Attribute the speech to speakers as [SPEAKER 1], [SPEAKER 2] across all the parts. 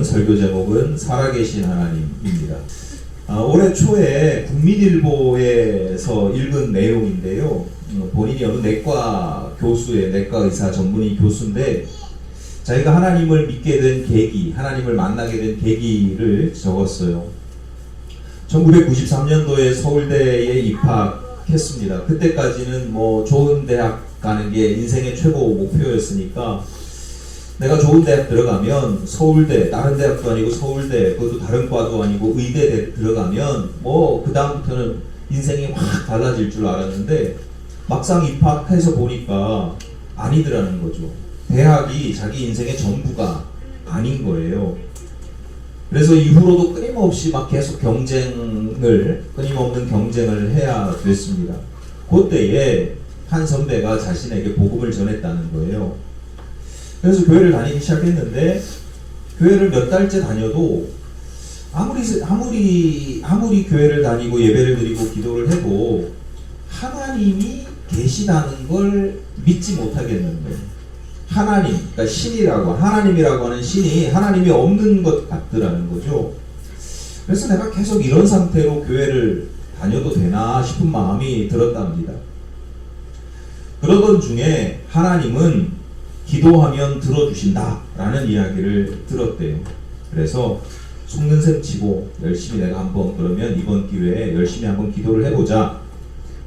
[SPEAKER 1] 설교 제목은 살아계신 하나님입니다. 올해 초에 국민일보에서 읽은 내용인데요. 본인이 어느 내과 의사 전문의 교수인데 자기가 하나님을 믿게 된 계기, 하나님을 만나게 된 계기를 적었어요. 1993년도에 서울대에 입학했습니다. 그때까지는 좋은 대학 가는 게 인생의 최고 목표였으니까 내가 좋은 대학 들어가면 서울대, 다른 대학도 아니고 서울대, 그것도 다른 과도 아니고 의대 들어가면 그 다음부터는 인생이 확 달라질 줄 알았는데 막상 입학해서 보니까 아니더라는 거죠. 대학이 자기 인생의 전부가 아닌 거예요. 그래서 이후로도 끊임없이 계속 끊임없는 경쟁을 해야 됐습니다. 그때에 한 선배가 자신에게 복음을 전했다는 거예요. 그래서 교회를 다니기 시작했는데 교회를 몇 달째 다녀도 아무리 교회를 다니고 예배를 드리고 기도를 해도 하나님이 계시다는 걸 믿지 못하겠는 거예요. 하나님, 그러니까 신이라고, 하나님이라고 하는 신이 하나님이 없는 것 같더라는 거죠. 그래서 내가 계속 이런 상태로 교회를 다녀도 되나 싶은 마음이 들었답니다. 그러던 중에 하나님은 기도하면 들어주신다 라는 이야기를 들었대요. 그래서 속는 셈 치고 열심히 내가 그러면 이번 기회에 열심히 한번 기도를 해보자.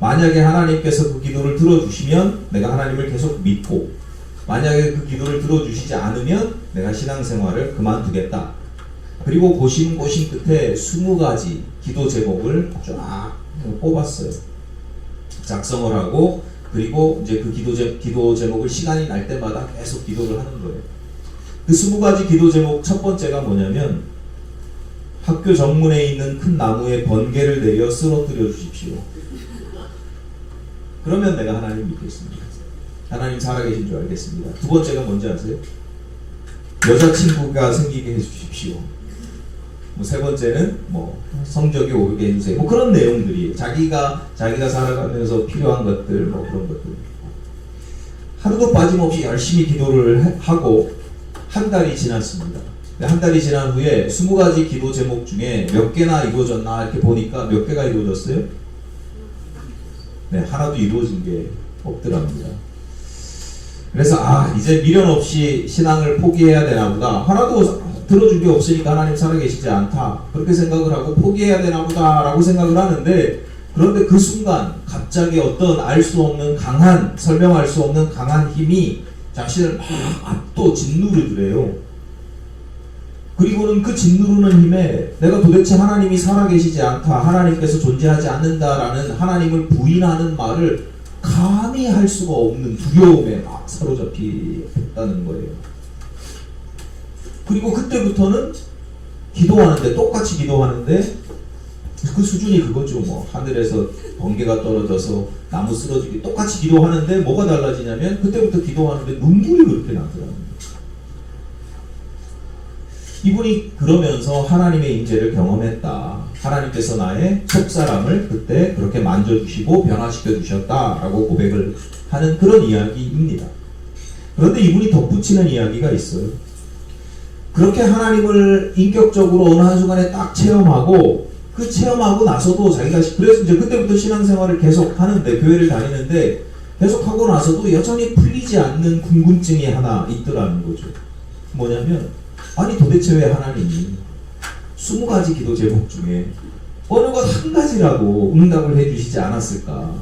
[SPEAKER 1] 만약에 하나님께서 그 기도를 들어주시면 내가 하나님을 계속 믿고, 만약에 그 기도를 들어주시지 않으면 내가 신앙생활을 그만두겠다. 그리고 고심 끝에 20가지 기도 제목을 쫙 뽑았어요. 작성을 하고, 그리고 이제 그 기도 제목을 시간이 날 때마다 계속 기도를 하는 거예요. 그 20가지 기도 제목 첫 번째가 뭐냐면, 학교 정문에 있는 큰 나무에 번개를 내려 쓰러뜨려 주십시오. 그러면 내가 하나님 믿겠습니다. 하나님 살아계신 줄 알겠습니다. 두 번째가 뭔지 아세요? 여자친구가 생기게 해주십시오. 세 번째는 성적이 오르게 해주세요. 그런 내용들이에요. 자기가 살아가면서 필요한 것들, 그런 것들. 하루도 빠짐없이 열심히 기도를 하고 한 달이 지났습니다. 한 달이 지난 후에 20가지 기도 제목 중에 몇 개나 이루어졌나 이렇게 보니까 몇 개가 이루어졌어요? 네, 하나도 이루어진 게 없더랍니다. 그래서 이제 미련 없이 신앙을 포기해야 되나 보다. 하나도 들어준 게 없으니까 하나님 살아계시지 않다. 그렇게 생각을 하고 포기해야 되나 보다 라고 생각을 하는데, 그런데 그 순간 갑자기 어떤 설명할 수 없는 강한 힘이 자신을 막 압도 짓누르더래요. 그리고는 그 짓누르는 힘에 내가 도대체 하나님이 살아계시지 않다, 하나님께서 존재하지 않는다라는 하나님을 부인하는 말을 감히 할 수가 없는 두려움에 막 사로잡히겠다는 거예요. 그리고 그때부터는 똑같이 기도하는데 그 수준이 그거죠. 하늘에서 번개가 떨어져서 나무 쓰러지기 똑같이 기도하는데 뭐가 달라지냐면 그때부터 기도하는데 눈물이 그렇게 나더라고요. 이분이 그러면서 하나님의 임재를 경험했다. 하나님께서 나의 속사람을 그때 그렇게 만져주시고 변화시켜 주셨다라고 고백을 하는 그런 이야기입니다. 그런데 이분이 덧붙이는 이야기가 있어요. 그렇게 하나님을 인격적으로 어느 한순간에 딱 체험하고, 그 체험하고 나서도 그래서 이제 그때부터 신앙생활을 계속 하는데, 교회를 다니는데 계속 하고 나서도 여전히 풀리지 않는 궁금증이 하나 있더라는 거죠. 뭐냐면, 도대체 왜 하나님이 20가지 기도 제목 중에 어느 것 한 가지라도 응답을 해주시지 않았을까?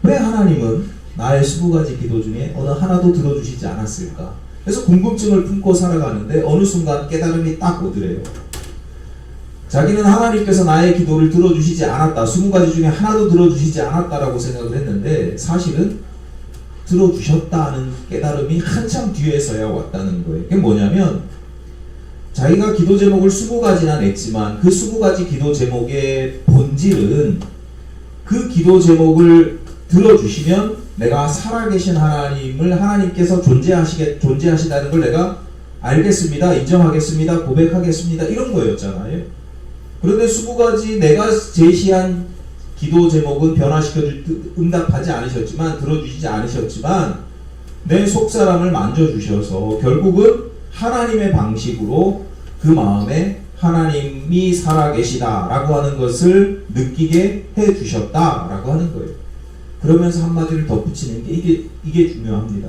[SPEAKER 1] 왜 하나님은 나의 20가지 기도 중에 어느 하나도 들어주시지 않았을까? 그래서 궁금증을 품고 살아가는데 어느 순간 깨달음이 딱 오더래요. 자기는 하나님께서 나의 기도를 들어주시지 않았다, 20가지 중에 하나도 들어주시지 않았다라고 생각을 했는데 사실은 들어주셨다는 깨달음이 한참 뒤에서야 왔다는 거예요. 그게 뭐냐면, 자기가 기도 제목을 20가지나 냈지만 그 20가지 기도 제목의 본질은 그 기도 제목을 들어주시면 내가 살아계신 하나님께서 존재하시다는 걸 내가 알겠습니다, 인정하겠습니다, 고백하겠습니다, 이런 거였잖아요. 그런데 20가지 내가 제시한 기도 제목은 응답하지 않으셨지만, 들어주시지 않으셨지만 내 속사람을 만져주셔서 결국은 하나님의 방식으로 그 마음에 하나님이 살아계시다라고 하는 것을 느끼게 해주셨다라고 하는 거예요. 그러면서 한마디를 덧붙이는 게 이게 중요합니다.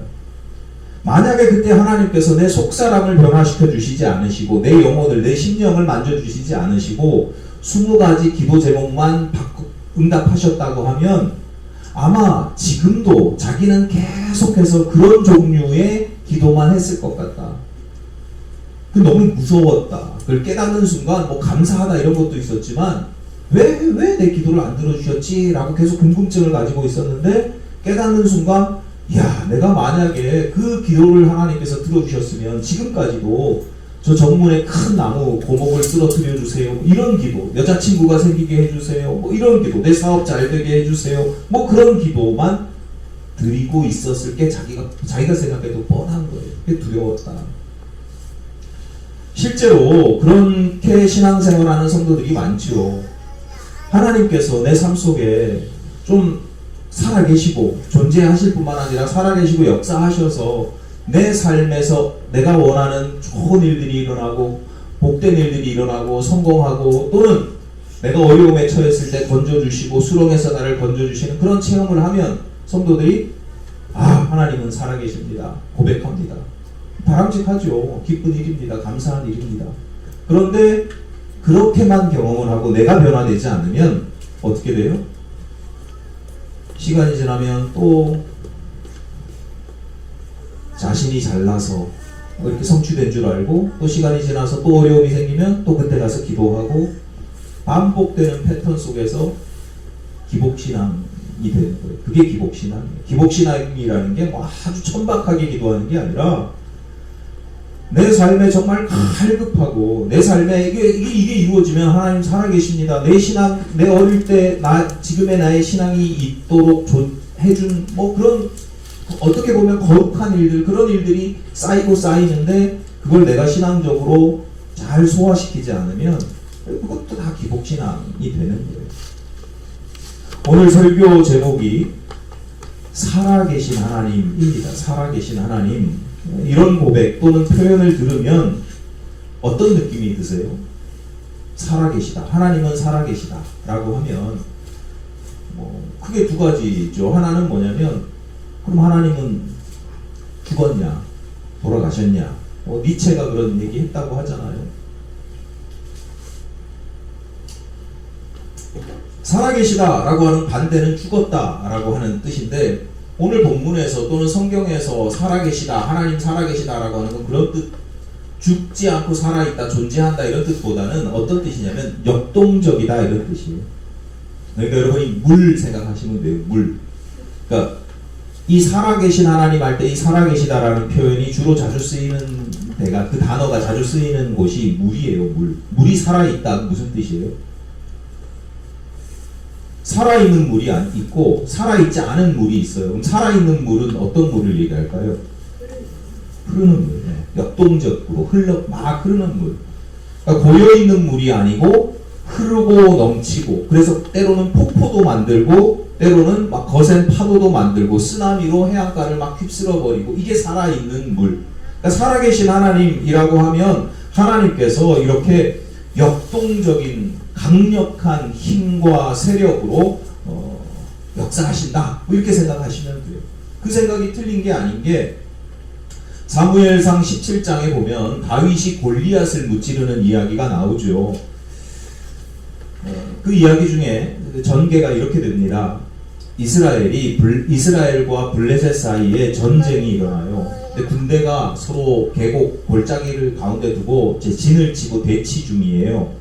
[SPEAKER 1] 만약에 그때 하나님께서 내 속사람을 변화시켜 주시지 않으시고 내 영혼을 내 심령을 만져주시지 않으시고 20가지 기도 제목만 응답하셨다고 하면 아마 지금도 자기는 계속해서 그런 종류의 기도만 했을 것 같다. 너무 무서웠다. 그걸 깨닫는 순간 뭐 감사하다 이런 것도 있었지만 왜 내 기도를 안 들어주셨지? 라고 계속 궁금증을 가지고 있었는데 깨닫는 순간 야, 내가 만약에 그 기도를 하나님께서 들어주셨으면 지금까지도 저 정문에 큰 나무 고목을 쓰러뜨려 주세요. 이런 기도, 여자친구가 생기게 해주세요. 뭐 이런 기도, 내 사업 잘 되게 해주세요. 뭐 그런 기도만 드리고 있었을 게 자기가 생각해도 뻔한 거예요. 그게 두려웠다. 실제로 그렇게 신앙생활하는 성도들이 많죠. 하나님께서 내 삶 속에 좀 살아계시고 존재하실 뿐만 아니라 살아계시고 역사하셔서 내 삶에서 내가 원하는 좋은 일들이 일어나고 복된 일들이 일어나고 성공하고 또는 내가 어려움에 처했을 때 건져주시고 수렁에서 나를 건져주시는 그런 체험을 하면 성도들이 하나님은 살아계십니다. 고백합니다. 바람직하죠. 기쁜 일입니다. 감사한 일입니다. 그런데 그렇게만 경험을 하고 내가 변화되지 않으면 어떻게 돼요? 시간이 지나면 또 자신이 잘나서 이렇게 성취된 줄 알고 또 시간이 지나서 또 어려움이 생기면 또 그때 가서 기도하고 반복되는 패턴 속에서 기복신앙이 되는 거예요. 그게 기복신앙이에요. 기복신앙이라는 게 뭐 아주 천박하게 기도하는 게 아니라 내 삶에 정말 갈급하고 내 삶에 이게 이루어지면 하나님 살아계십니다. 내 신앙, 내 어릴 때 지금의 나의 신앙이 있도록 해준 뭐 그런 어떻게 보면 거룩한 일들 그런 일들이 쌓이고 쌓이는데 그걸 내가 신앙적으로 잘 소화시키지 않으면 그것도 다 기복신앙이 되는 거예요. 오늘 설교 제목이 살아계신 하나님입니다. 살아계신 하나님. 이런 고백 또는 표현을 들으면 어떤 느낌이 드세요? 살아계시다. 하나님은 살아계시다. 라고 하면 크게 두 가지죠. 하나는 뭐냐면 그럼 하나님은 죽었냐? 돌아가셨냐? 니체가 그런 얘기 했다고 하잖아요. 살아계시다 라고 하는 반대는 죽었다 라고 하는 뜻인데 오늘 본문에서 또는 성경에서 살아계시다, 하나님 살아계시다 라고 하는 건 그런 뜻, 죽지 않고 살아있다, 존재한다 이런 뜻보다는 어떤 뜻이냐면 역동적이다 이런 뜻이에요. 그러니까 여러분이 물 생각하시면 돼요. 물. 그러니까 이 살아계신 하나님 할 때 이 살아계시다라는 표현이 주로 자주 쓰이는 데가 그 단어가 자주 쓰이는 곳이 물이에요. 물. 물이 살아있다 무슨 뜻이에요? 살아있는 물이 있고 살아있지 않은 물이 있어요. 그럼 살아있는 물은 어떤 물을 얘기할까요? 흐르는 물. 역동적으로 막 흐르는 물. 그러니까 고여있는 물이 아니고 흐르고 넘치고 그래서 때로는 폭포도 만들고 때로는 막 거센 파도도 만들고 쓰나미로 해안가를 막 휩쓸어버리고 이게 살아있는 물. 그러니까 살아계신 하나님이라고 하면 하나님께서 이렇게 역동적인 강력한 힘과 세력으로 역사하신다. 뭐 이렇게 생각하시면 돼요. 그 생각이 틀린 게 아닌 게 사무엘상 17장에 보면 다윗이 골리앗을 무찌르는 이야기가 나오죠. 그 이야기 중에 전개가 이렇게 됩니다. 이스라엘과 블레셋 사이에 전쟁이 일어나요. 근데 군대가 서로 계곡 골짜기를 가운데 두고 진을 치고 대치 중이에요.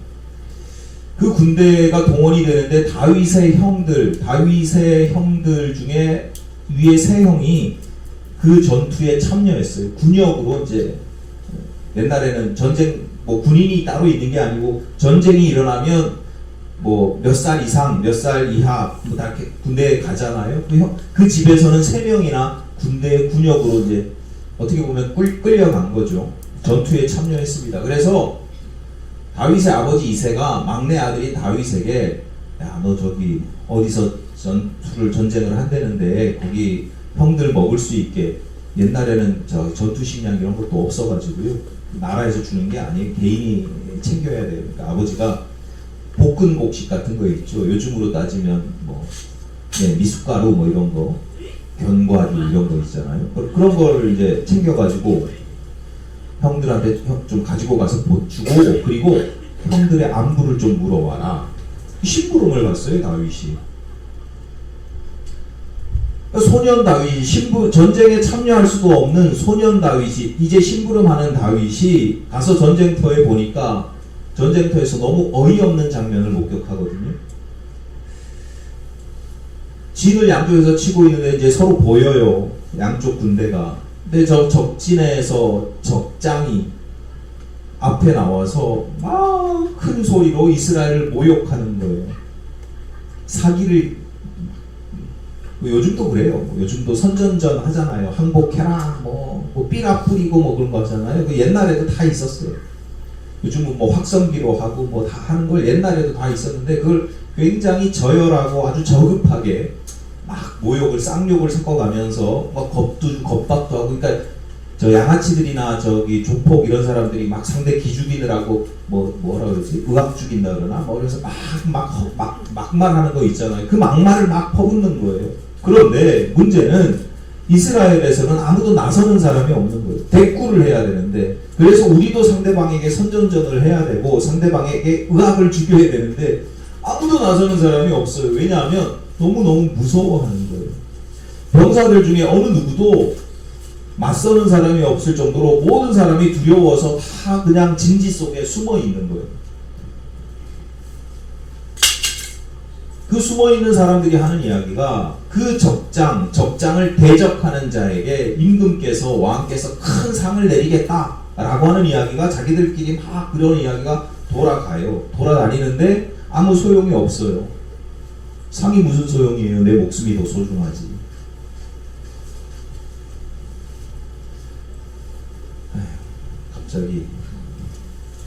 [SPEAKER 1] 그 군대가 동원이 되는데 다윗의 형들 중에 위에 세 형이 그 전투에 참여했어요. 군역으로 이제 옛날에는 전쟁 군인이 따로 있는 게 아니고 전쟁이 일어나면 몇 살 이상, 몇 살 이하 다 이렇게 군대에 가잖아요. 그 집에서는 세 명이나 군대 군역으로 이제 어떻게 보면 끌려간 거죠. 전투에 참여했습니다. 그래서 다윗의 아버지 이새가 막내 아들이 다윗에게 야, 너 저기 어디서 전쟁을 한다는데 거기 형들 먹을 수 있게 옛날에는 전투식량 이런 것도 없어가지고요. 나라에서 주는 게 아니에요. 개인이 챙겨야 돼요. 그러니까 아버지가 볶은 곡식 같은 거 있죠. 요즘으로 따지면 뭐 미숫가루 뭐 이런 거, 견과류 이런 거 있잖아요. 그런 거를 이제 챙겨가지고 형들한테 좀 가지고 가서 주고, 그리고 형들의 안부를 좀 물어와라. 심부름을 갔어요, 다윗이. 소년 다윗이 전쟁에 참여할 수도 없는 소년 다윗이, 이제 심부름하는 다윗이 가서 전쟁터에 보니까 전쟁터에서 너무 어이없는 장면을 목격하거든요. 진을 양쪽에서 치고 있는데 이제 서로 보여요, 양쪽 군대가. 근데 저 적진에서 적장이 앞에 나와서 막 큰 소리로 이스라엘을 모욕하는 거예요. 사기를, 요즘도 그래요. 요즘도 선전전 하잖아요. 항복해라, 뭐 삐라 뿌리고 뭐 그런 거 하잖아요. 그 옛날에도 다 있었어요. 요즘은 뭐 확성기로 하고 뭐 다 하는 걸 옛날에도 다 있었는데, 그걸 굉장히 저열하고 아주 저급하게 막 모욕을, 쌍욕을 섞어가면서 막 겁박도 하고, 그러니까 저 양아치들이나 저기 조폭 이런 사람들이 막 상대 기죽이느라고 뭐라 그러지? 의학 죽인다 그러나? 뭐 그래서 막말하는 거 있잖아요. 그 막말을 막 퍼붓는 거예요. 그런데 문제는 이스라엘에서는 아무도 나서는 사람이 없는 거예요. 대꾸를 해야 되는데, 그래서 우리도 상대방에게 선전전을 해야 되고 상대방에게 의학을 죽여야 되는데 아무도 나서는 사람이 없어요. 왜냐하면 너무너무 무서워하는 거예요. 병사들 중에 어느 누구도 맞서는 사람이 없을 정도로 모든 사람이 두려워서 다 그냥 진지 속에 숨어 있는 거예요. 그 숨어 있는 사람들이 하는 이야기가, 그 적장을 대적하는 자에게 임금께서, 왕께서 큰 상을 내리겠다라고 하는 이야기가 자기들끼리 막 그런 이야기가 돌아다니는데 아무 소용이 없어요. 상이 무슨 소용이에요? 내 목숨이 더 소중하지.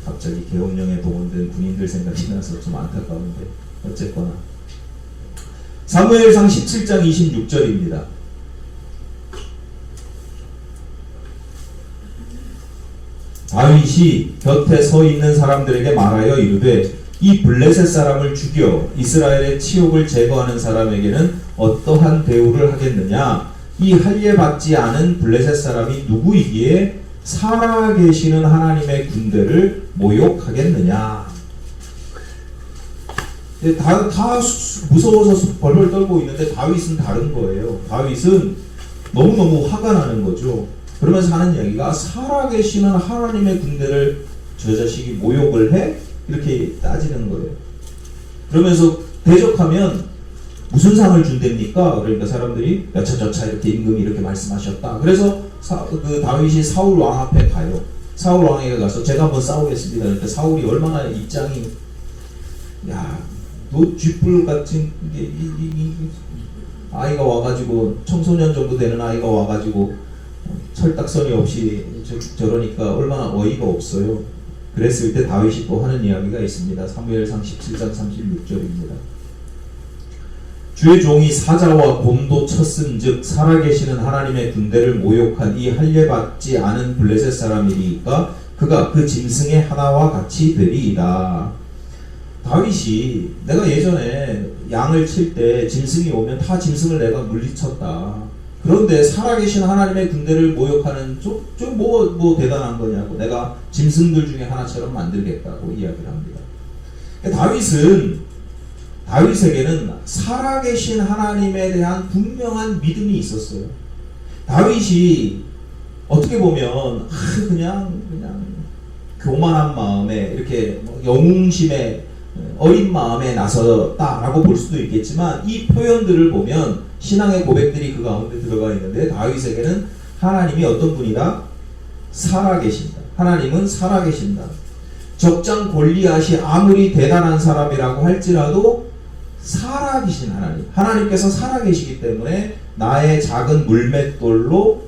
[SPEAKER 1] 갑자기 계엄령에 동원된 군인들 생각이 나서 좀 안타까운데, 어쨌거나 사무엘상 17장 26절입니다. 다윗이 곁에 서 있는 사람들에게 말하여 이르되, 이 블레셋 사람을 죽여 이스라엘의 치욕을 제거하는 사람에게는 어떠한 대우를 하겠느냐? 이 할례받지 않은 블레셋 사람이 누구이기에 살아계시는 하나님의 군대를 모욕하겠느냐? 다 무서워서 벌벌 떨고 있는데 다윗은 다른 거예요. 다윗은 너무너무 화가 나는 거죠. 그러면서 하는 이야기가, 살아계시는 하나님의 군대를 저 자식이 모욕을 해? 이렇게 따지는 거예요. 그러면서 대적하면 무슨 상을 준답니까? 그러니까 사람들이 여차저차 이렇게 임금이 이렇게 말씀하셨다. 그래서 그 다윗이 사울 왕 앞에 가요. 사울 왕에게 가서 제가 한번 싸우겠습니다. 그러니까 사울이 얼마나 입장이, 야, 너 쥐뿔 같은 게 아이가 와가지고, 청소년 정도 되는 아이가 와가지고 철딱서니 없이 저러니까 얼마나 어이가 없어요. 그랬을 때 다윗이 또 하는 이야기가 있습니다. 사무엘상 17장 36절입니다. 주의 종이 사자와 곰도 쳤은즉 살아계시는 하나님의 군대를 모욕한 이 할례받지 않은 블레셋 사람이니까 그가 그 짐승의 하나와 같이 되리이다. 다윗이, 내가 예전에 양을 칠 때 짐승이 오면 다 짐승을 내가 물리쳤다. 그런데 살아계신 하나님의 군대를 모욕하는 뭐 대단한 거냐고, 내가 짐승들 중에 하나처럼 만들겠다고 이야기를 합니다. 다윗에게는 살아계신 하나님에 대한 분명한 믿음이 있었어요. 다윗이 어떻게 보면 그냥 교만한 마음에, 이렇게 영웅심에, 어린 마음에 나섰다라고 볼 수도 있겠지만, 이 표현들을 보면 신앙의 고백들이 그 가운데 들어가 있는데, 다윗에게는 하나님이 어떤 분이다? 살아계신다. 하나님은 살아계신다. 적장 골리앗이 아무리 대단한 사람이라고 할지라도 살아계신 하나님께서 살아계시기 때문에 나의 작은 물맷돌로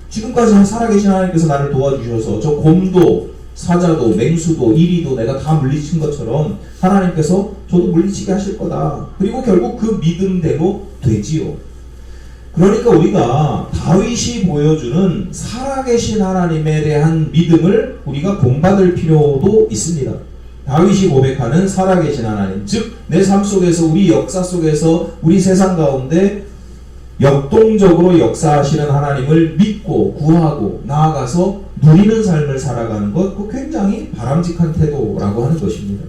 [SPEAKER 1] 지금까지 살아계신 하나님께서 나를 도와주셔서 저 곰도 사자도 맹수도 이리도 내가 다 물리친 것처럼 하나님께서 저도 물리치게 하실 거다. 그리고 결국 그 믿음대로 되지요. 그러니까 우리가 다윗이 보여주는 살아계신 하나님에 대한 믿음을 우리가 본받을 필요도 있습니다. 다윗이 고백하는 살아계신 하나님, 즉 내 삶 속에서, 우리 역사 속에서, 우리 세상 가운데 역동적으로 역사하시는 하나님을 믿고 구하고 나아가서 누리는 삶을 살아가는 것, 그 굉장히 바람직한 태도라고 하는 것입니다.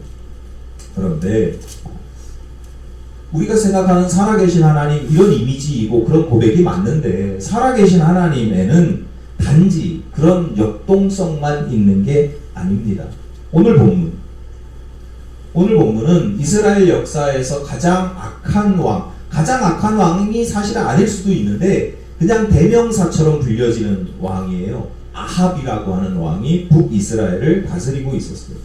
[SPEAKER 1] 그런데 우리가 생각하는 살아계신 하나님, 이런 이미지이고 그런 고백이 맞는데, 살아계신 하나님에는 단지 그런 역동성만 있는 게 아닙니다. 오늘 본문은 이스라엘 역사에서 가장 악한 왕이 사실은 아닐 수도 있는데 그냥 대명사처럼 불려지는 왕이에요. 아합이라고 하는 왕이 북이스라엘을 다스리고 있었어요.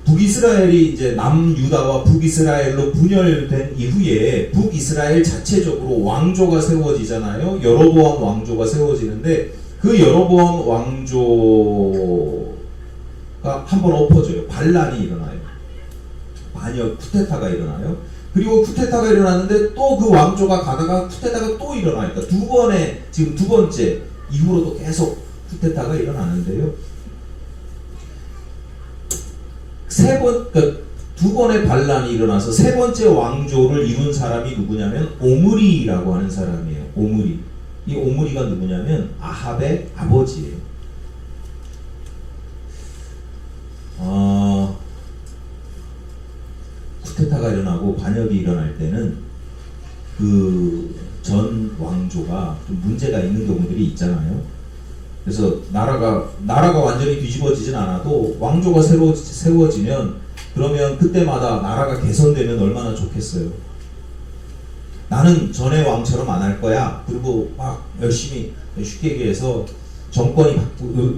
[SPEAKER 1] 북이스라엘이 이제 남유다와 북이스라엘로 분열된 이후에 북이스라엘 자체적으로 왕조가 세워지잖아요. 여로보암 왕조가 세워지는데 그 여로보암 왕조가 한번 엎어져요. 반란이 일어나요. 반역 쿠데타가 일어나요. 그리고 쿠데타가 일어났는데 또 그 왕조가 가다가 쿠데타가 또 일어나니까 두 번째 이후로도 계속 쿠데타가 일어나는데요. 두 번의 반란이 일어나서 세 번째 왕조를 이룬 사람이 누구냐면 오므리라고 하는 사람이에요. 오므리. 이 오므리가 누구냐면 아합의 아버지예요. 쿠데타가 일어나고 반역이 일어날 때는 그 전 왕조가 좀 문제가 있는 경우들이 있잖아요. 그래서 나라가 완전히 뒤집어지진 않아도 왕조가 새로 세워지면 그러면 그때마다 나라가 개선되면 얼마나 좋겠어요. 나는 전의 왕처럼 안 할 거야. 그리고 막 열심히, 쉽게 얘기해서 정권이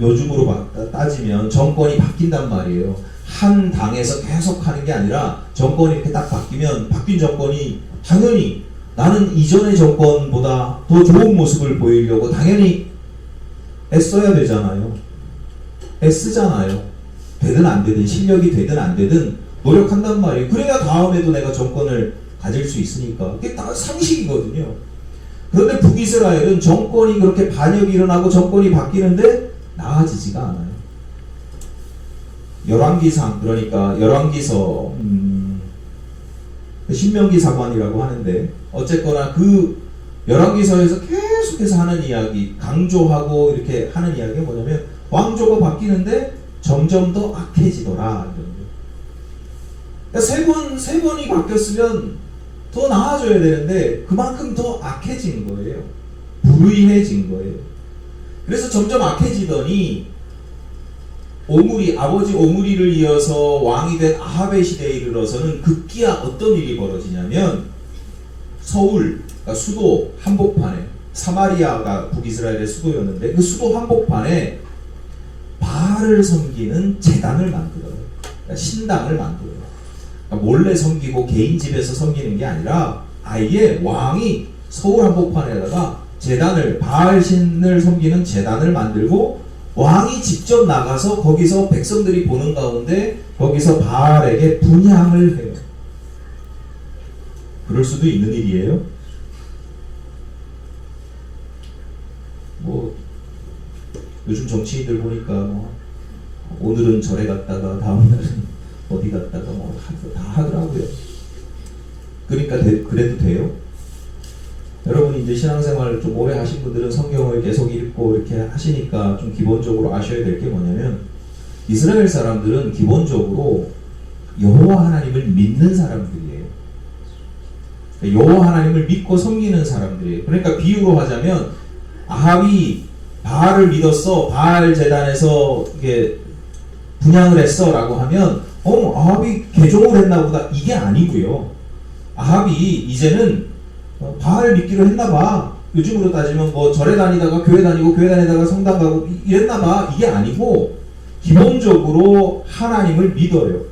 [SPEAKER 1] 요즘으로 따지면 정권이 바뀐단 말이에요. 한 당에서 계속 하는 게 아니라 정권이 이렇게 딱 바뀌면 바뀐 정권이 당연히 나는 이전의 정권보다 더 좋은 모습을 보이려고 당연히 애써야 되잖아요. 애쓰잖아요. 되든 안 되든, 실력이 되든 안 되든 노력한단 말이에요. 그래야 다음에도 내가 정권을 가질 수 있으니까. 그게 다 상식이거든요. 그런데 북이스라엘은 정권이 그렇게 반역이 일어나고 정권이 바뀌는데 나아지지가 않아요. 열왕기상, 그러니까 열왕기서 신명기 사관이라고 하는데, 어쨌거나 그 열왕기서에서 계속해서 하는 이야기, 강조하고 이렇게 하는 이야기가 뭐냐면 왕조가 바뀌는데 점점 더 악해지더라. 그러니까 세 번이 바뀌었으면 더 나아져야 되는데 그만큼 더 악해진 거예요. 불의해진 거예요. 그래서 점점 악해지더니 아버지 오므리를 이어서 왕이 된 아합의 시대에 이르러서는 급기야 어떤 일이 벌어지냐면 서울, 그러니까 수도 한복판에, 사마리아가 북이스라엘의 수도였는데 그 수도 한복판에 바알을 섬기는 제단을 만들어요. 그러니까 신당을 만들어요. 그러니까 몰래 섬기고 개인 집에서 섬기는 게 아니라 아예 왕이 서울 한복판에다가 바알 신을 섬기는 제단을 만들고 왕이 직접 나가서 거기서 백성들이 보는 가운데 거기서 바알에게 분향을 해요. 그럴 수도 있는 일이에요. 요즘 정치인들 보니까 오늘은 절에 갔다가 다음날은 어디 갔다가 다 하더라고요. 그러니까 그래도 돼요? 여러분이 이제 신앙생활을 좀 오래 하신 분들은 성경을 계속 읽고 이렇게 하시니까 좀 기본적으로 아셔야 될 게 뭐냐면, 이스라엘 사람들은 기본적으로 여호와 하나님을 믿는 사람들이에요. 여호와 하나님을 믿고 섬기는 사람들이에요. 그러니까 비유로 하자면 아합이 바알을 믿었어, 바알 제단에서 이게 분향을 했어 라고 하면 아합이 개종을 했나 보다, 이게 아니고요. 아합이 이제는 바알 믿기로 했나봐. 요즘으로 따지면 절에 다니다가 교회 다니고 교회 다니다가 성당 가고 이랬나봐, 이게 아니고 기본적으로 하나님을 믿어요.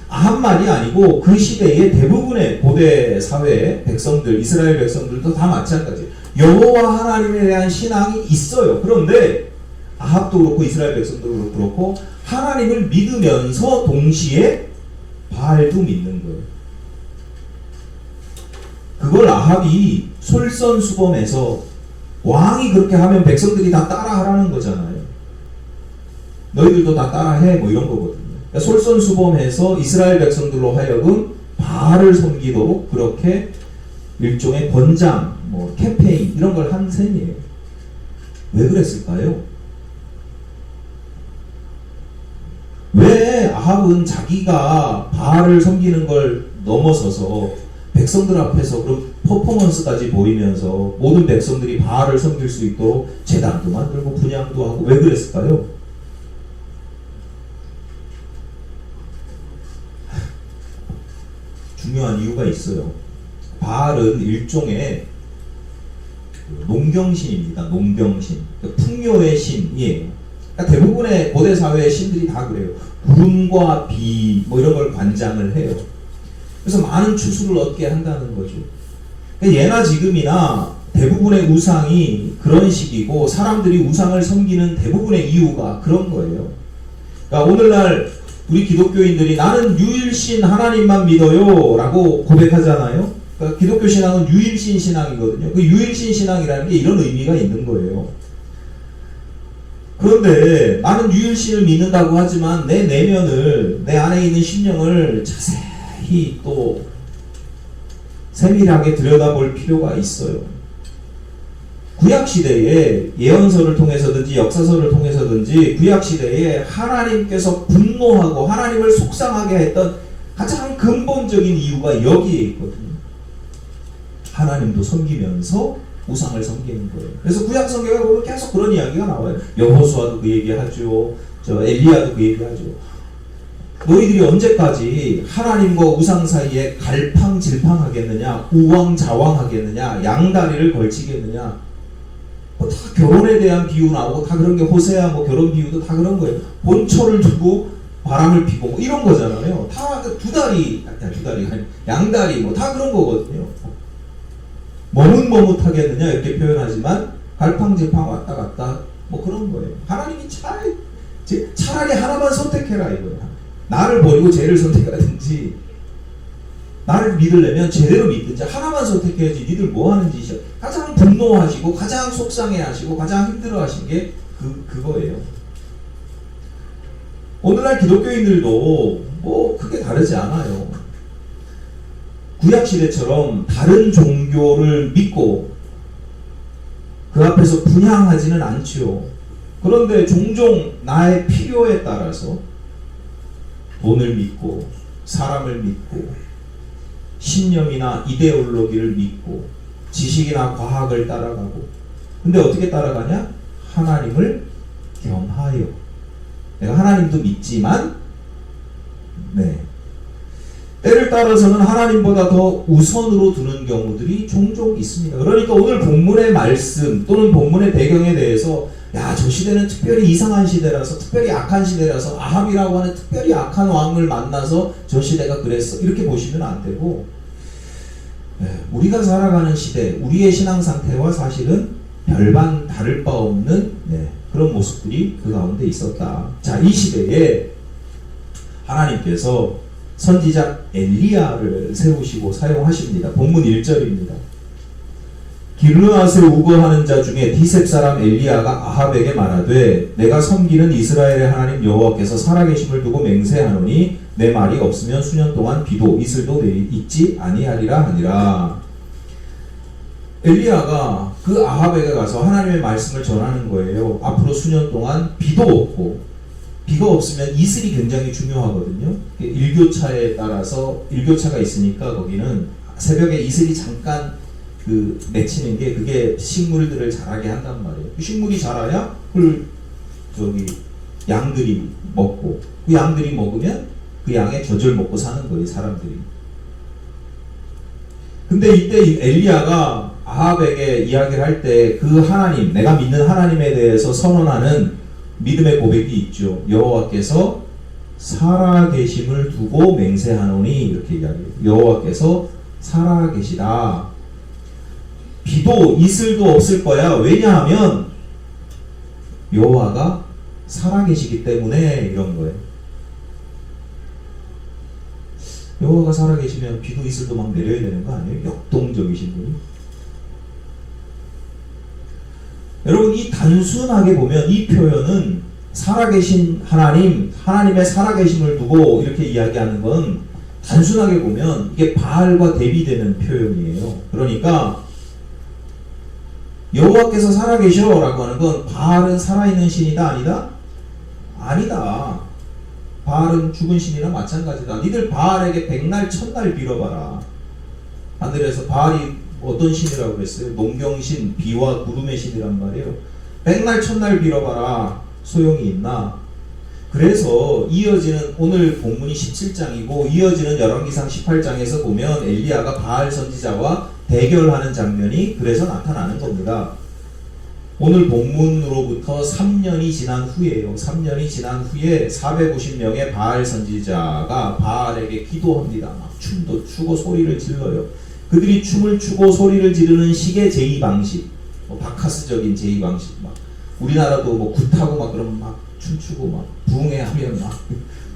[SPEAKER 1] 아합만이 아니고 그 시대의 대부분의 고대 사회의 백성들, 이스라엘 백성들도 다 마찬가지예요. 여호와 하나님에 대한 신앙이 있어요. 그런데 아합도 그렇고 이스라엘 백성도 그렇고 하나님을 믿으면서 동시에 바알도 믿는 거예요. 그걸 아합이 솔선수범해서 왕이 그렇게 하면 백성들이 다 따라하라는 거잖아요. 너희들도 다 따라해 뭐 이런 거거든요. 그러니까 솔선수범해서 이스라엘 백성들로 하여금 바알을 섬기도록 그렇게 일종의 권장, 뭐 캠페인 이런 걸 한 셈이에요. 왜 그랬을까요? 왜 아합은 자기가 바알을 섬기는 걸 넘어서서 백성들 앞에서 그런 퍼포먼스까지 보이면서 모든 백성들이 바알을 섬길 수 있도록 제단도 만들고 분향도 하고 왜 그랬을까요? 중요한 이유가 있어요. 바알은 일종의 농경신입니다. 농경신. 풍요의 신이에요. 그러니까 대부분의 고대 사회의 신들이 다 그래요. 구름과 비 뭐 이런 걸 관장을 해요. 그래서 많은 추수를 얻게 한다는 거죠. 그러니까 예나 지금이나 대부분의 우상이 그런 식이고 사람들이 우상을 섬기는 대부분의 이유가 그런 거예요. 그러니까 오늘날 우리 기독교인들이 나는 유일신 하나님만 믿어요 라고 고백하잖아요. 그러니까 기독교 신앙은 유일신 신앙이거든요. 그 유일신 신앙이라는 게 이런 의미가 있는 거예요. 그런데 나는 유일신을 믿는다고 하지만 내 내면을, 내 안에 있는 심령을 자세히 또 세밀하게 들여다볼 필요가 있어요. 구약시대에 예언서를 통해서든지 역사서를 통해서든지 구약시대에 하나님께서 분노하고 하나님을 속상하게 했던 가장 근본적인 이유가 여기에 있거든요. 하나님도 섬기면서 우상을 섬기는 거예요. 그래서 구약 성경에 보면 계속 그런 이야기가 나와요. 여호수아도 그 얘기하죠. 엘리야도 그 얘기하죠. 너희들이 언제까지 하나님과 우상 사이에 갈팡질팡하겠느냐, 우왕좌왕하겠느냐, 양다리를 걸치겠느냐. 뭐 다 결혼에 대한 비유 나오고 다 그런 게 호세아 뭐 결혼 비유도 다 그런 거예요. 본초를 두고 바람을 피고 뭐 이런 거잖아요. 다 두 다리 아니 양다리 뭐 다 그런 거거든요. 머뭇머뭇하겠느냐 이렇게 표현하지만 갈팡질팡 왔다 갔다 뭐 그런 거예요. 하나님이 차라리 하나만 선택해라 이거야. 나를 버리고 쟤를 선택하든지 나를 믿으려면 제대로 믿든지 하나만 선택해야지 니들 뭐 하는 짓이야. 가장 분노하시고 가장 속상해하시고 가장 힘들어하신 게 그거예요. 오늘날 기독교인들도 뭐 크게 다르지 않아요. 구약시대처럼 다른 종교를 믿고 그 앞에서 분향하지는 않지요. 그런데 종종 나의 필요에 따라서 돈을 믿고 사람을 믿고 신념이나 이데올로기를 믿고 지식이나 과학을 따라가고 근데 어떻게 따라가냐? 하나님을 겸하여 내가 하나님도 믿지만 때를 따라서는 하나님보다 더 우선으로 두는 경우들이 종종 있습니다. 그러니까 오늘 본문의 말씀 또는 본문의 배경에 대해서 야, 저 시대는 특별히 이상한 시대라서 특별히 악한 시대라서 아합이라고 하는 특별히 악한 왕을 만나서 저 시대가 그랬어 이렇게 보시면 안 되고 우리가 살아가는 시대 우리의 신앙 상태와 사실은 별반 다를 바 없는 그런 모습들이 그 가운데 있었다. 자, 이 시대에 하나님께서 선지자 엘리야를 세우시고 사용하십니다. 본문 1절입니다. 길르앗에 우거하는 자 중에 디셉 사람 엘리야가 아합에게 말하되 내가 섬기는 이스라엘의 하나님 여호와께서 살아계심을 두고 맹세하노니 내 말이 없으면 수년 동안 비도 이슬도 있지 아니하리라 하니라. 엘리야가 그 아합에게 가서 하나님의 말씀을 전하는 거예요. 앞으로 수년 동안 비도 없고 비가 없으면 이슬이 굉장히 중요하거든요. 일교차에 따라서 일교차가 있으니까 거기는 새벽에 이슬이 잠깐 맺히는 게 그게 식물들을 자라게 한단 말이에요. 식물이 자라야 양들이 먹고 그 양들이 먹으면 그 양의 젖을 먹고 사는 거예요, 사람들이. 근데 이때 엘리야가 아합에게 이야기를 할 때 그 하나님, 내가 믿는 하나님에 대해서 선언하는 믿음의 고백이 있죠. 여호와께서 살아계심을 두고 맹세하노니 이렇게 이야기해요. 여호와께서 살아계시다. 비도 이슬도 없을 거야. 왜냐하면 여호와가 살아계시기 때문에 이런 거예요. 여호와가 살아계시면 비도 이슬도 막 내려야 되는 거 아니에요? 역동적이신 분이. 여러분, 이 단순하게 보면 이 표현은 살아계신 하나님, 하나님의 살아계심을 두고 이렇게 이야기하는 건 단순하게 보면 이게 바알과 대비되는 표현이에요. 그러니까 여호와께서 살아계셔라고 하는 건 바알은 살아있는 신이다 아니다? 아니다. 바알은 죽은 신이나 마찬가지다. 니들 바알에게 백날 천날 빌어봐라. 하늘에서 바알이 어떤 신이라고 그랬어요? 농경신, 비와 구름의 신이란 말이에요. 백날 천날 빌어봐라. 소용이 있나? 그래서 이어지는 오늘 본문이 17장이고 이어지는 열왕기상 18장에서 보면 엘리야가 바알 선지자와 대결하는 장면이 그래서 나타나는 겁니다. 오늘 본문으로부터 3년이 지난 후에요. 3년이 지난 후에 450명의 바알 선지자가 바알에게 기도합니다. 막 춤도 추고 소리를 질러요. 그들이 춤을 추고 소리를 지르는 식의 제의 방식, 바카스적인 제의 방식, 막 우리나라도 뭐 굿하고 막 그러면 막 춤추고 막 부흥회하면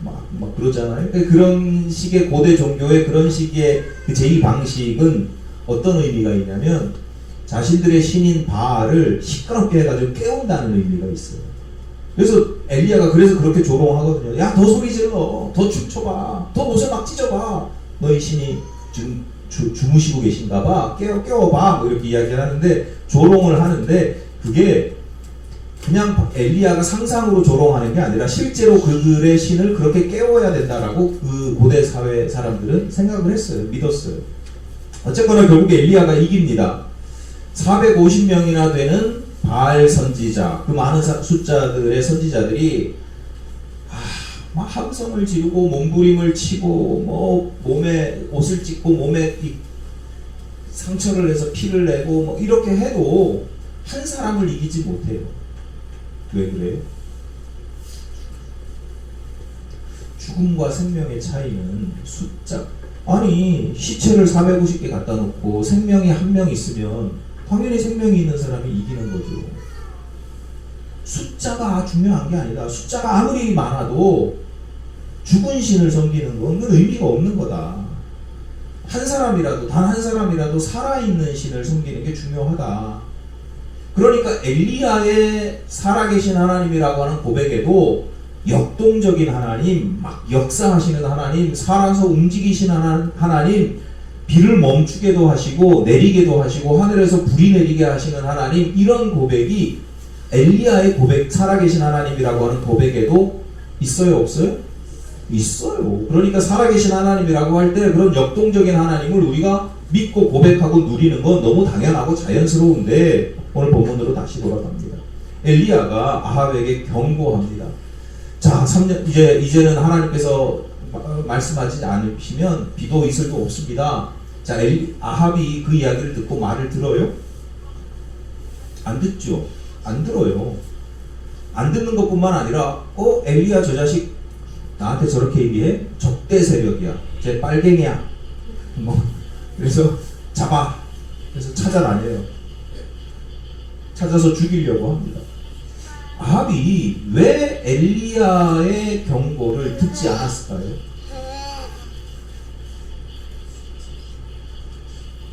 [SPEAKER 1] 막 그러잖아요. 그런 식의 고대 종교의 그런 식의 그 제의 방식은 어떤 의미가 있냐면 자신들의 신인 바알을 시끄럽게 해가지고 깨운다는 의미가 있어요. 그래서 엘리야가 그래서 그렇게 조롱하거든요. 야, 더 소리 질러, 더 춤춰봐, 더 옷을 막 찢어봐. 너희 신이 지금 주무시고 계신가봐. 깨워봐. 뭐 이렇게 이야기를 하는데 조롱을 하는데 그게 그냥 엘리야가 상상으로 조롱하는 게 아니라 실제로 그들의 신을 그렇게 깨워야 된다라고 그 고대 사회 사람들은 생각을 했어요. 믿었어요. 어쨌거나 결국에 엘리야가 이깁니다. 450명이나 되는 바알 선지자, 그 많은 숫자들의 선지자들이 막 함성을 지르고 몸부림을 치고 뭐 몸에 옷을 찢고 몸에 상처를 내서 피를 내고 뭐 이렇게 해도 한 사람을 이기지 못해요. 왜 그래요? 죽음과 생명의 차이는 숫자. 아니, 시체를 450개 갖다 놓고 생명이 한 명 있으면 당연히 생명이 있는 사람이 이기는 거죠. 숫자가 중요한 게 아니다. 숫자가 아무리 많아도 죽은 신을 섬기는 건 그건 의미가 없는 거다. 한 사람이라도, 단 한 사람이라도 살아있는 신을 섬기는 게 중요하다. 그러니까 엘리야의 살아계신 하나님이라고 하는 고백에도 역동적인 하나님, 막 역사하시는 하나님, 살아서 움직이시는 하나님, 비를 멈추게도 하시고 내리게도 하시고 하늘에서 불이 내리게 하시는 하나님, 이런 고백이 엘리야의 고백, 살아계신 하나님이라고 하는 고백에도 있어요, 없어요? 있어요. 그러니까 살아계신 하나님이라고 할 때 그런 역동적인 하나님을 우리가 믿고 고백하고 누리는 건 너무 당연하고 자연스러운데 오늘 본문으로 다시 돌아갑니다. 엘리야가 아합에게 경고합니다. 자, 3년 이제는 하나님께서 말씀하지 않으시면 비도 이슬도 없습니다. 자, 아합이 그 이야기를 듣고 말을 들어요? 안 듣죠. 안 들어요. 안 듣는 것뿐만 아니라 엘리야 저 자식 나한테 저렇게 얘기해? 적대 세력이야. 쟤 빨갱이야. 그래서 잡아. 그래서 찾아다녀요. 찾아서 죽이려고 합니다. 아합이 왜 엘리야의 경고를 듣지 않았을까요?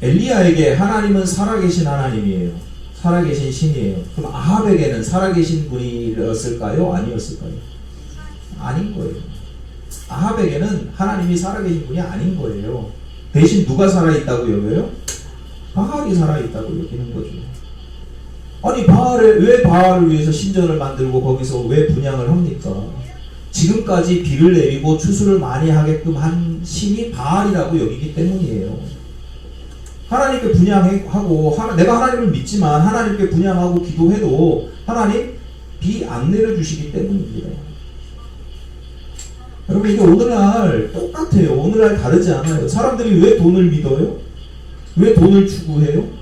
[SPEAKER 1] 엘리야에게 하나님은 살아계신 하나님이에요. 살아계신 신이에요. 그럼 아합에게는 살아계신 분이었을까요? 아니었을까요? 아닌 거예요. 아합에게는 하나님이 살아계신 분이 아닌 거예요. 대신 누가 살아있다고 여겨요? 바알이 살아있다고 여기는 거죠. 아니, 왜 바알을 위해서 신전을 만들고 거기서 왜 분향을 합니까? 지금까지 비를 내리고 추수를 많이 하게끔 한 신이 바알이라고 여기기 때문이에요. 하나님께 분향하고, 내가 하나님을 믿지만 하나님께 분향하고 기도해도 하나님 비 안 내려주시기 때문입니다. 여러분, 이게 오늘날 똑같아요. 오늘날 다르지 않아요. 사람들이 왜 돈을 믿어요? 왜 돈을 추구해요?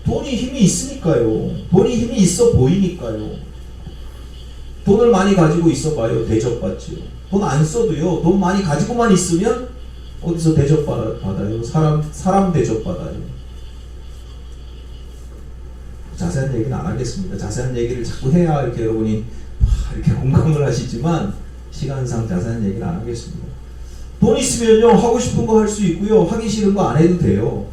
[SPEAKER 1] 돈이 힘이 있으니까요. 돈이 힘이 있어 보이니까요. 돈을 많이 가지고 있어봐요. 대접받지요. 돈 안 써도요. 돈 많이 가지고만 있으면 어디서 대접받아요? 사람 대접받아요. 자세한 얘기는 안 하겠습니다. 자세한 얘기를 자꾸 해야 이렇게 여러분이 이렇게 공감을 하시지만 시간상 자세한 얘기는 안 하겠습니다. 돈 있으면요, 하고 싶은 거 할 수 있고요, 하기 싫은 거 안 해도 돼요.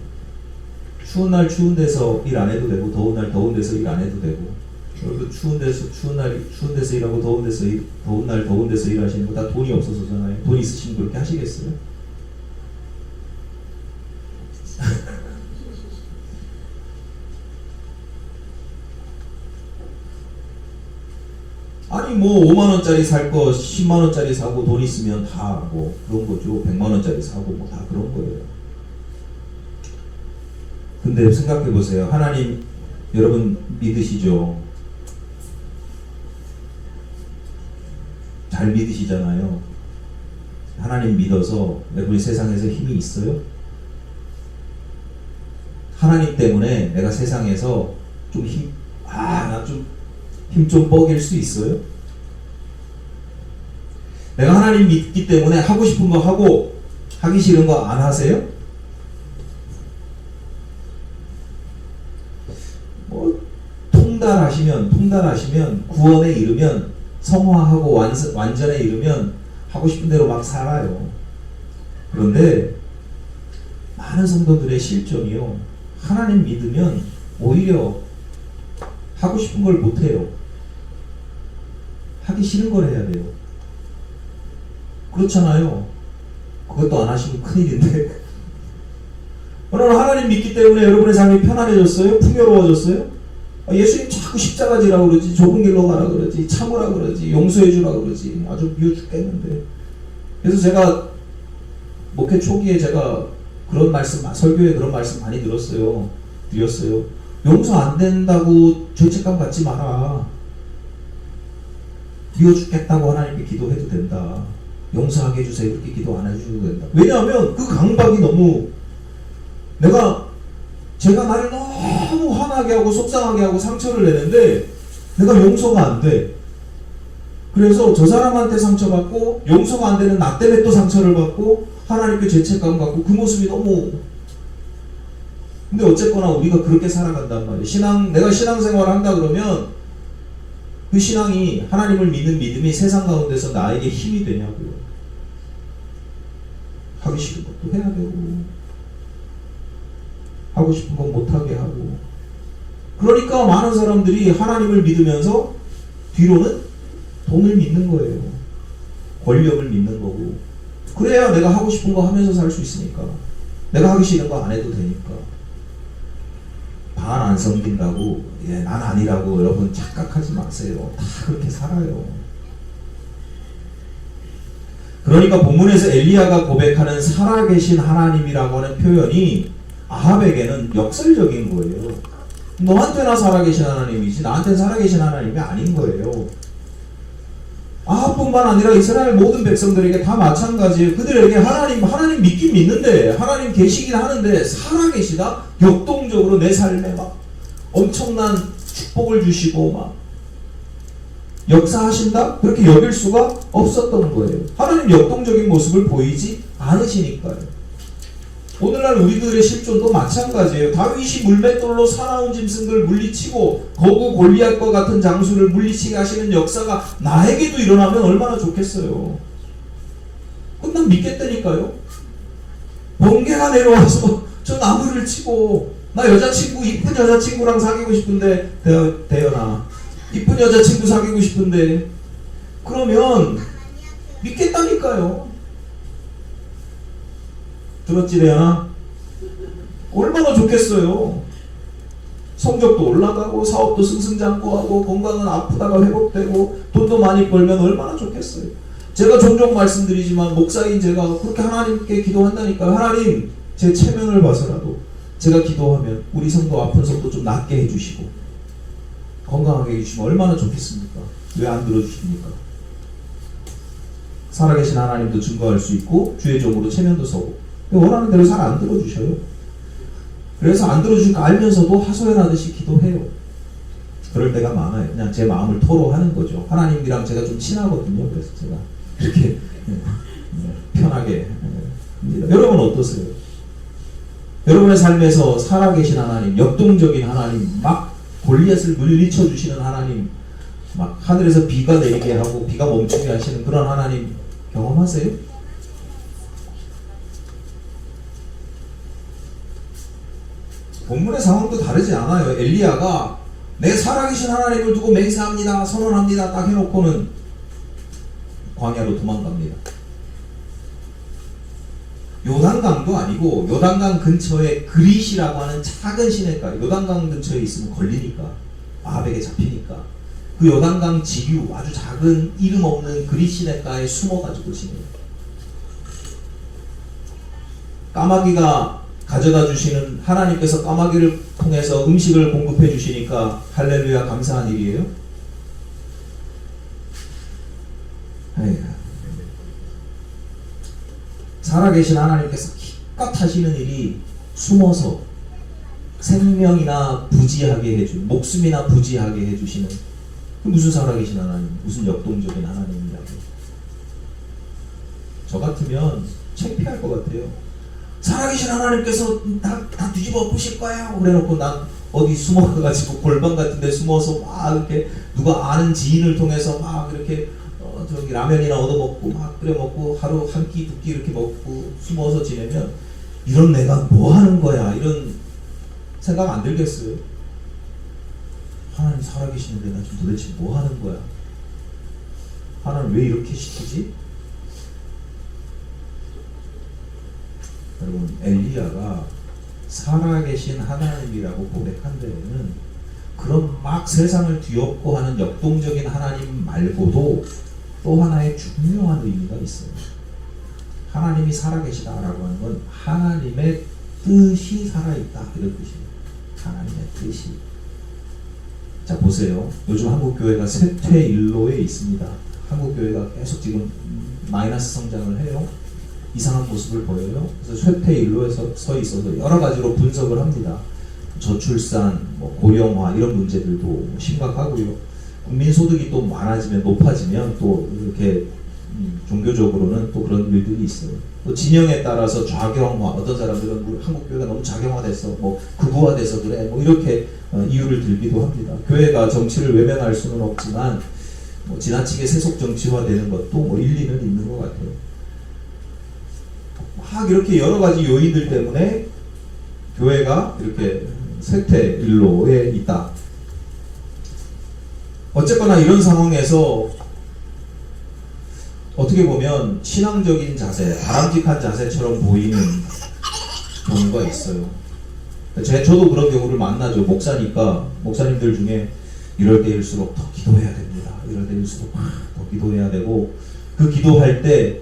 [SPEAKER 1] 추운 날 추운 데서 일 안 해도 되고 더운 날 더운 데서 일 안 해도 되고 그리고 추운 데서 일하고 더운 날 더운 데서 일하시는 거 다 돈이 없어서잖아요. 돈 있으시면 그렇게 하시겠어요? 아니 뭐 5만 원짜리 살 거 10만 원짜리 사고 돈 있으면 다 뭐 그런 거죠. 100만 원짜리 사고 뭐 다 그런 거예요. 근데 생각해 보세요. 하나님 여러분 믿으시죠? 잘 믿으시잖아요. 하나님 믿어서 여러분이 세상에서 힘이 있어요? 하나님 때문에 내가 세상에서 좀 나 좀 힘 좀 뻐길 수 있어요? 내가 하나님 믿기 때문에 하고 싶은 거 하고 하기 싫은 거 안 하세요? 뭐 통달하시면 구원에 이르면 성화하고 완전에 이르면 하고 싶은 대로 막 살아요. 그런데 많은 성도들의 실존이요. 하나님 믿으면 오히려 하고 싶은 걸 못해요. 하기 싫은 걸 해야 돼요. 그렇잖아요. 그것도 안 하시면 큰일인데. 오늘 하나님 믿기 때문에 여러분의 삶이 편안해졌어요? 풍요로워졌어요? 예수님 자꾸 십자가 지라고 그러지, 좁은 길로 가라 그러지, 참으라 그러지, 용서해 주라 그러지. 아주 미워 죽겠는데. 그래서 제가 목회 초기에 제가 그런 말씀, 설교에 그런 말씀 많이 드렸어요. 용서 안 된다고 죄책감 갖지 마라. 미워 죽겠다고 하나님께 기도해도 된다. 용서하게 해주세요. 그렇게 기도 안 해주셔도 된다. 왜냐하면 그 강박이 너무 제가 나를 너무 화나게 하고 속상하게 하고 상처를 내는데 내가 용서가 안 돼. 그래서 저 사람한테 상처받고 용서가 안 되는 나 때문에 또 상처를 받고 하나님께 죄책감 갖고 그 모습이 너무. 근데 어쨌거나 우리가 그렇게 살아간단 말이에요. 내가 신앙생활을 한다 그러면 그 신앙이 하나님을 믿는 믿음이 세상 가운데서 나에게 힘이 되냐고요. 하기 싫은 것도 해야 되고 하고 싶은 건 못하게 하고. 그러니까 많은 사람들이 하나님을 믿으면서 뒤로는 돈을 믿는 거예요. 권력을 믿는 거고. 그래야 내가 하고 싶은 거 하면서 살 수 있으니까. 내가 하기 싫은 거 안 해도 되니까. 반 안 섬긴다고 난 아니라고 여러분 착각하지 마세요. 다 그렇게 살아요. 그러니까 본문에서 엘리야가 고백하는 살아계신 하나님이라고 하는 표현이 아합에게는 역설적인 거예요. 너한테나 살아계신 하나님이지 나한테는 살아계신 하나님이 아닌 거예요. 아합뿐만 아니라 이스라엘 모든 백성들에게 다 마찬가지예요. 그들에게 하나님 믿긴 믿는데 하나님 계시긴 하는데 살아계시다? 역동적으로 내 삶에 막 엄청난 축복을 주시고 막 역사하신다? 그렇게 여길 수가 없었던 거예요. 하나님 역동적인 모습을 보이지 않으시니까요. 오늘날 우리들의 실존도 마찬가지예요. 다윗이 물맷돌로 사나운 짐승들 물리치고 거구 골리앗과 같은 장수를 물리치게 하시는 역사가 나에게도 일어나면 얼마나 좋겠어요. 그럼 난 믿겠다니까요. 번개가 내려와서 저 나무를 치고 나 이쁜 여자친구랑 사귀고 싶은데 대연아 이쁜 여자친구 사귀고 싶은데 그러면 믿겠다니까요. 들었지 대연아? 얼마나 좋겠어요. 성적도 올라가고 사업도 승승장구하고 건강은 아프다가 회복되고 돈도 많이 벌면 얼마나 좋겠어요. 제가 종종 말씀드리지만 목사인 제가 그렇게 하나님께 기도한다니까. 하나님 제 체면을 봐서라도 제가 기도하면 우리 성도 아픈 성도 좀 낫게 해주시고 건강하게 해주시면 얼마나 좋겠습니까? 왜 안 들어주십니까? 살아계신 하나님도 증거할 수 있고 주의 종으로 체면도 서고 원하는 대로 잘 안 들어주셔요. 그래서 안 들어주실 거 알면서도 하소연하듯이 기도해요. 그럴 때가 많아요. 그냥 제 마음을 토로하는 거죠. 하나님이랑 제가 좀 친하거든요. 그래서 제가 이렇게 편하게 합니다. 여러분 어떠세요? 여러분의 삶에서 살아계신 하나님, 역동적인 하나님, 막 골리앗을 물리쳐 주시는 하나님, 막 하늘에서 비가 내리게 하고 비가 멈추게 하시는 그런 하나님 경험하세요? 본문의 상황도 다르지 않아요. 엘리야가 내 살아계신 하나님을 두고 맹세합니다, 선언합니다 딱 해놓고는 광야로 도망갑니다. 요단강도 아니고 요단강 근처에 그릿이라고 하는 작은 시냇가, 요단강 근처에 있으면 걸리니까, 아합에게 잡히니까 그 요단강 지류 아주 작은 이름 없는 그릿 시냇가에 숨어가지고 지내요. 까마귀가 가져다 주시는, 하나님께서 까마귀를 통해서 음식을 공급해 주시니까 할렐루야 감사한 일이에요. 살아계신 하나님께서 기껏 하시는 일이 숨어서 생명이나 부지하게 해주, 목숨이나 부지하게 해주시는, 무슨 살아계신 하나님, 무슨 역동적인 하나님이라고. 저 같으면 창피할 것 같아요. 살아계신 하나님께서 다 뒤집어 엎으실 거예요 그래놓고 난 어디 숨어가지고 골방 같은 데 숨어서 막 이렇게 누가 아는 지인을 통해서 막 이렇게 저기 라면이나 얻어먹고 막 끓여먹고 하루 한 끼 두 끼 이렇게 먹고 숨어서 지내면, 이런 내가 뭐 하는 거야 이런 생각 안 들겠어요? 하나님 살아계시는데 나 지금 도대체 뭐 하는 거야? 하나님 왜 이렇게 시키지? 여러분, 엘리야가 살아계신 하나님이라고 고백한 데에는 그런 막 세상을 뒤엎고 하는 역동적인 하나님 말고도 또 하나의 중요한 의미가 있어요. 하나님이 살아계시다라고 하는 건 하나님의 뜻이 살아있다 이런 뜻이에요. 하나님의 뜻이. 자 보세요. 요즘 한국교회가 쇠퇴일로에 있습니다. 한국교회가 계속 지금 마이너스 성장을 해요. 이상한 모습을 보여요. 그래서 쇠퇴일로에 서 있어서 여러 가지로 분석을 합니다. 저출산, 고령화 이런 문제들도 심각하고요. 국민소득이 또 많아지면, 높아지면 또 이렇게 종교적으로는 또 그런 일들이 있어요. 또 진영에 따라서 좌경화, 어떤 사람들은 우리 한국교회가 너무 좌경화돼서 극우화돼서 그래 이렇게 이유를 들기도 합니다. 교회가 정치를 외면할 수는 없지만 지나치게 세속 정치화되는 것도 일리는 있는 것 같아요. 막 이렇게 여러 가지 요인들 때문에 교회가 이렇게 쇠퇴일로에 있다. 어쨌거나 이런 상황에서 어떻게 보면 신앙적인 자세, 바람직한 자세처럼 보이는 경우가 있어요. 저도 그런 경우를 만나죠. 목사니까 목사님들 중에 이럴 때일수록 더 기도해야 됩니다. 이럴 때일수록 더 기도해야 되고, 그 기도할 때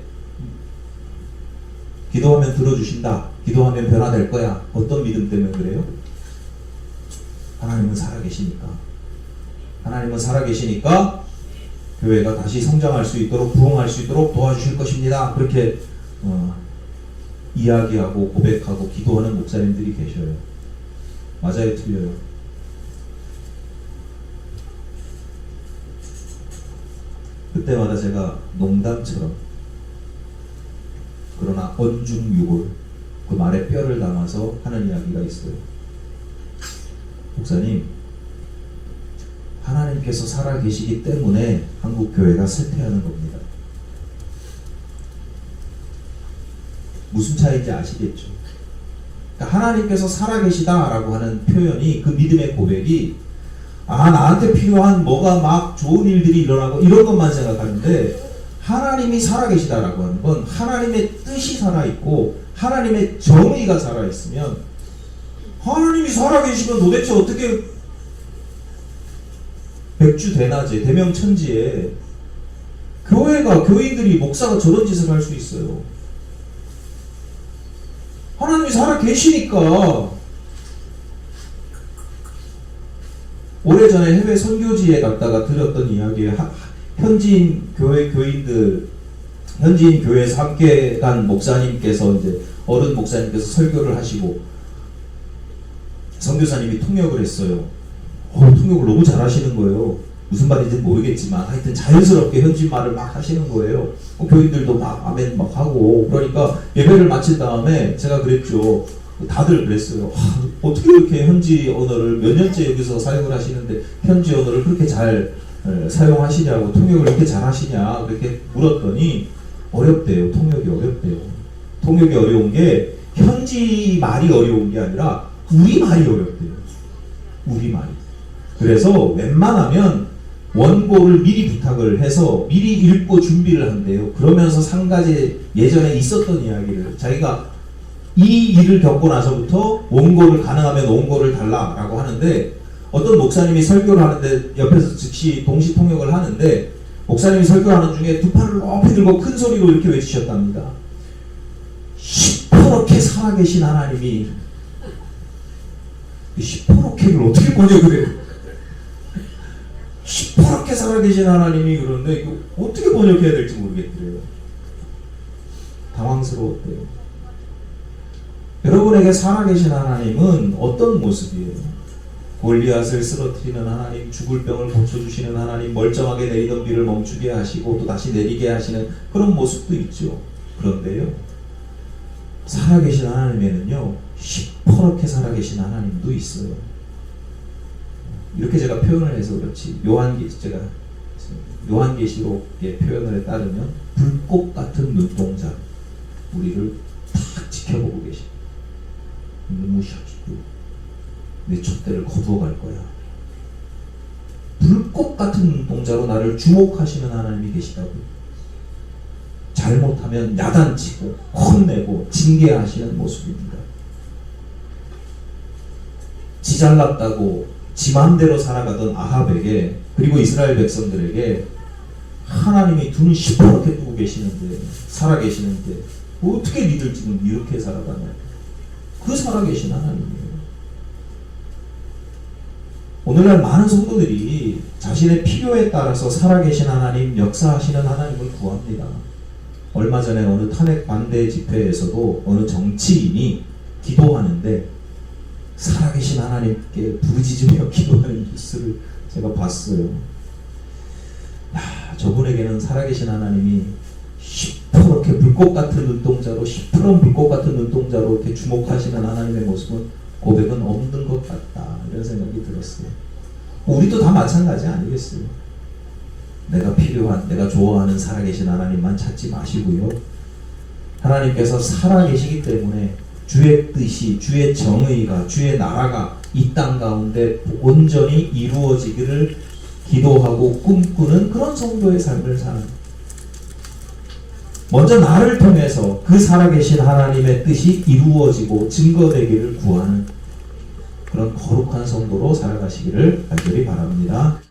[SPEAKER 1] 기도하면 들어주신다, 기도하면 변화될 거야. 어떤 믿음 때문에 그래요? 하나님은 살아계시니까. 하나님은 살아계시니까 교회가 다시 성장할 수 있도록, 부흥할 수 있도록 도와주실 것입니다. 그렇게 이야기하고 고백하고 기도하는 목사님들이 계셔요. 맞아요, 틀려요? 그때마다 제가 농담처럼, 그러나 언중유골, 그 말에 뼈를 담아서 하는 이야기가 있어요. 목사님, 하나님께서 살아계시기 때문에 한국교회가 쇠퇴하는 겁니다. 무슨 차이인지 아시겠죠? 그러니까 하나님께서 살아계시다라고 하는 표현이, 그 믿음의 고백이 나한테 필요한 뭐가 막 좋은 일들이 일어나고 이런 것만 생각하는데, 하나님이 살아계시다라고 하는 건 하나님의 뜻이 살아있고 하나님의 정의가 살아있으면, 하나님이 살아계시면 도대체 어떻게 백주대낮에 대명천지에 교회가, 교인들이, 목사가 저런 짓을 할 수 있어요? 하나님이 살아계시니까. 오래전에 해외 선교지에 갔다가 들었던 이야기에 현지인 교회 교인들, 현지인 교회에서 함께 간 목사님께서, 이제 어른 목사님께서 설교를 하시고 선교사님이 통역을 했어요. 통역을 너무 잘하시는 거예요. 무슨 말인지 모르겠지만 하여튼 자연스럽게 현지 말을 막 하시는 거예요. 교인들도 막 아멘 막 하고. 그러니까 예배를 마친 다음에 제가 그랬죠. 다들 그랬어요. 어떻게 이렇게 현지 언어를, 몇 년째 여기서 사용을 하시는데 현지 언어를 그렇게 잘 사용하시냐고, 통역을 이렇게 잘 하시냐 그렇게 물었더니 어렵대요. 통역이 어렵대요. 통역이 어려운 게 현지 말이 어려운 게 아니라 우리말이 어렵대요. 우리말이. 그래서 웬만하면 원고를 미리 부탁을 해서 미리 읽고 준비를 한대요. 그러면서 한 가지 예전에 있었던 이야기를 자기가 이 일을 겪고 나서부터 원고를 가능하면 원고를 달라라고 하는데 어떤 목사님이 설교를 하는데 옆에서 즉시 동시 통역을 하는데 목사님이 설교하는 중에 두 팔을 높이 들고 큰 소리로 이렇게 외치셨답니다. 시퍼렇게 살아계신 하나님이 시퍼렇게를 어떻게 번역을 해요? 시퍼렇게 살아계신 하나님이 그러는데 이거 어떻게 번역해야 될지 모르겠더래요. 당황스러웠대요. 여러분에게 살아계신 하나님은 어떤 모습이에요? 골리앗을 쓰러뜨리는 하나님, 죽을 병을 고쳐주시는 하나님, 멀쩡하게 내리던 비를 멈추게 하시고 또 다시 내리게 하시는 그런 모습도 있죠. 그런데요, 살아계신 하나님에는요, 시퍼렇게 살아계신 하나님도 있어요. 이렇게 제가 표현을 해서 그렇지, 요한계시록의 표현에 따르면 불꽃 같은 눈동자 우리를 탁 지켜보고 계십니다. 눈부셔지고 내 촛대를 거두어갈 거야. 불꽃 같은 눈동자로 나를 주목하시는 하나님이 계시다고요. 잘못하면 야단치고 혼내고 징계하시는 모습입니다. 지 잘났다고 지 맘대로 살아가던 아합에게 그리고 이스라엘 백성들에게 하나님이 눈을 시퍼렇게 뜨고 계시는데 살아계시는데 어떻게 니들 지금 이렇게 살아가냐. 그 살아계신 하나님이에요. 오늘날 많은 성도들이 자신의 필요에 따라서 살아계신 하나님, 역사하시는 하나님을 구합니다. 얼마 전에 어느 탄핵 반대 집회에서도 어느 정치인이 기도하는데 살아계신 하나님께 부르짖으며 기도하는 뉴스를 제가 봤어요. 저분에게는 살아계신 하나님이 시퍼렇게 불꽃 같은 눈동자로, 시퍼런 불꽃 같은 눈동자로 이렇게 주목하시는 하나님의 모습은 고백은 없는 것 같다, 이런 생각이 들었어요. 우리도 다 마찬가지 아니겠어요? 내가 필요한, 내가 좋아하는 살아계신 하나님만 찾지 마시고요. 하나님께서 살아계시기 때문에 주의 뜻이, 주의 정의가, 주의 나라가 이 땅 가운데 온전히 이루어지기를 기도하고 꿈꾸는 그런 성도의 삶을 사는, 먼저 나를 통해서 그 살아계신 하나님의 뜻이 이루어지고 증거되기를 구하는 그런 거룩한 성도로 살아가시기를 간절히 바랍니다.